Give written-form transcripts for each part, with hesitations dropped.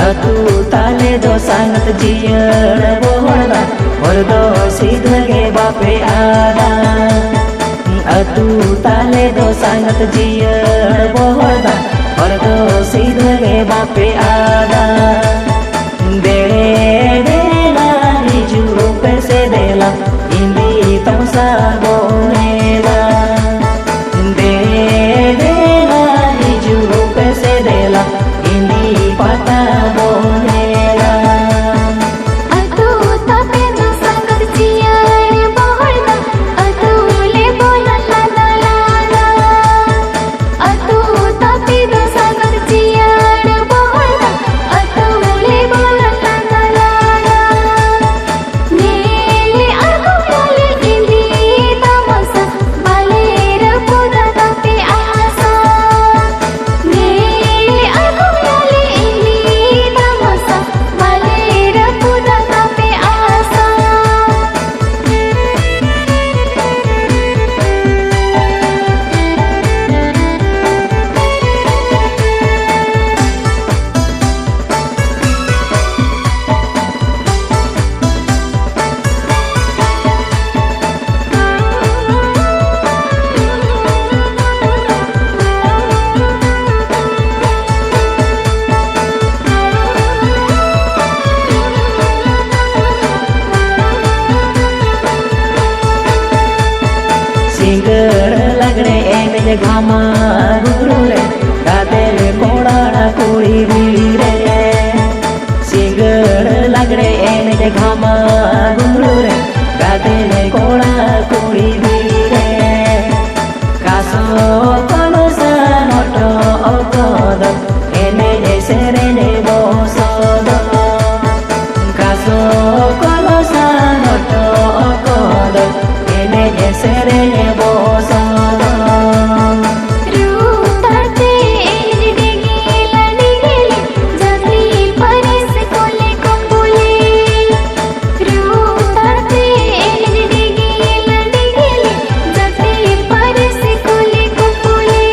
अतु ताले दो सांगत जियर बोहड़ा और दो सीधगे बापे आदा अतु ताले दो सांगत जियर बोहड़ा और दो सीधगे बापे आदा देले देला हिजू पैसे देला इंदी तमसा बोनेला देला हिजू पैसे देला इंदी पाता बोनेला अतु तापे दो सांगत जियर बोहड़ा अतु ले बोला ला ला ला अतु तापे दो सांगत जियर बोहड़ा अतु ले बोला ला ला ला नेले अगुले इंदी तमसा बालेर पुदा तापे आसा नेले अगुले इंदी तमसा बालेर पुदा तापे आसा सिंगर लगड़े एने घामा गुरु रे गादेल कोड़ा कुड़ी वीरे सिंगर लगड़े एने घामा गुरु रे गादेल कोड़ा कुड़ी वीरे कासो कोनो सानोटो अकद एने सेरेने बोसद कासो कोनो सानोटो अकद एने सेरेने बोसद रूताते डिगेला डिगेली जाती परस कोले कोपुली रूताते डिगेला डिगेली जाती परस कोले कोपुली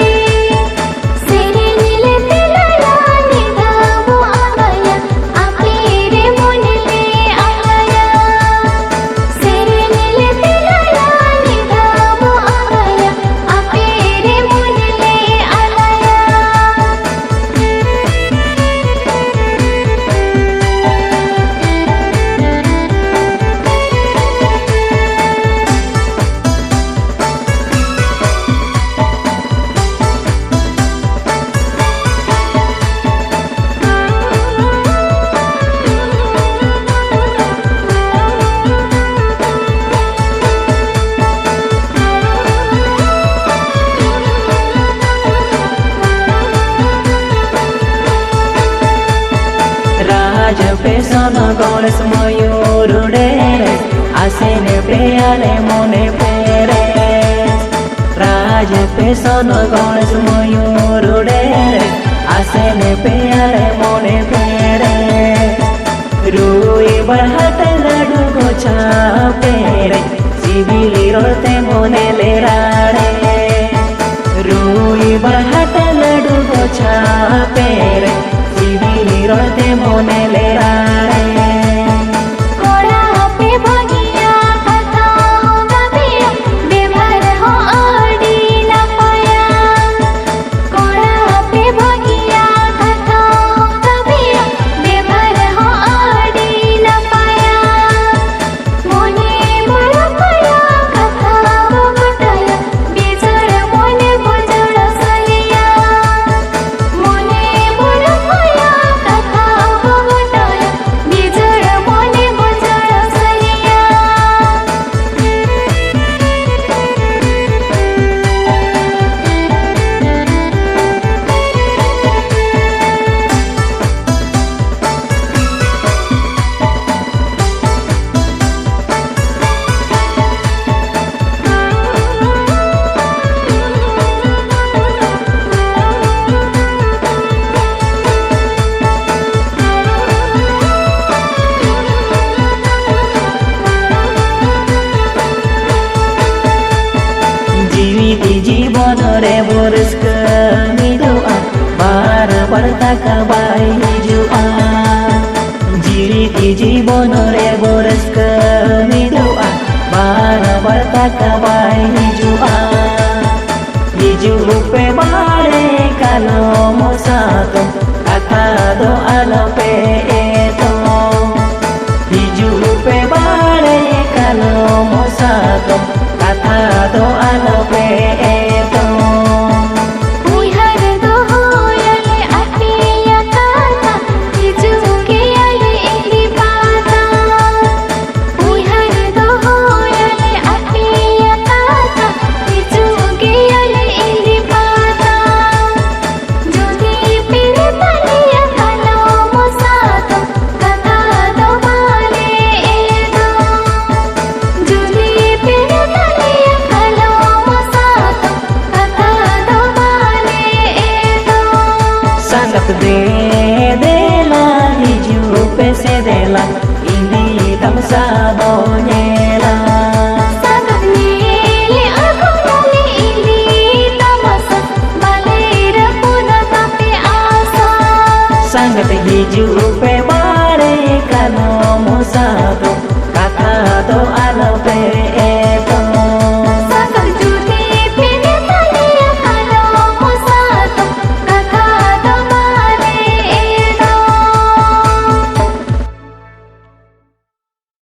सेरे नीले तेलाला निधावो आगया आपेरे मोनले आगया सेरे नीले तेलाला निधावो आगया आपेरे मोनले आगया राज पेसन गणेश मयूर डेरे आसेने प्रियाले मने पेरे राज पेसन गणेश मयूर डेरे आसेने प्रियाले मने पेरे रुई बढ़ाते लाडू गोछा पेरे सिबिली रोते मने ले राड़े रुई बढ़ाते लाडू गोछा पेरे सिबिली रोते मने ले राड़े कोड़ा पे भगिया कथा हो गबिया बेभर हो आड़ी न पाया कोड़ा पे भगिया कथा हो गबिया बेभर हो आड़ी न पाया मोने बड़ पाया कथा हो बटाया बेजड़ मोने बजड़ सलिया मोने बड़ पाया कथा हो बटाया बेजड़ मोने बजड़ सलिया जीवन रे बोरस के मिदुआ बार पड़ता कबाई जुआ sangat bedela hidup pesedela ini tak sabonyela sangat nili aku nali ini tamasa balir puna tapi asa sangat hidup bare kano musafir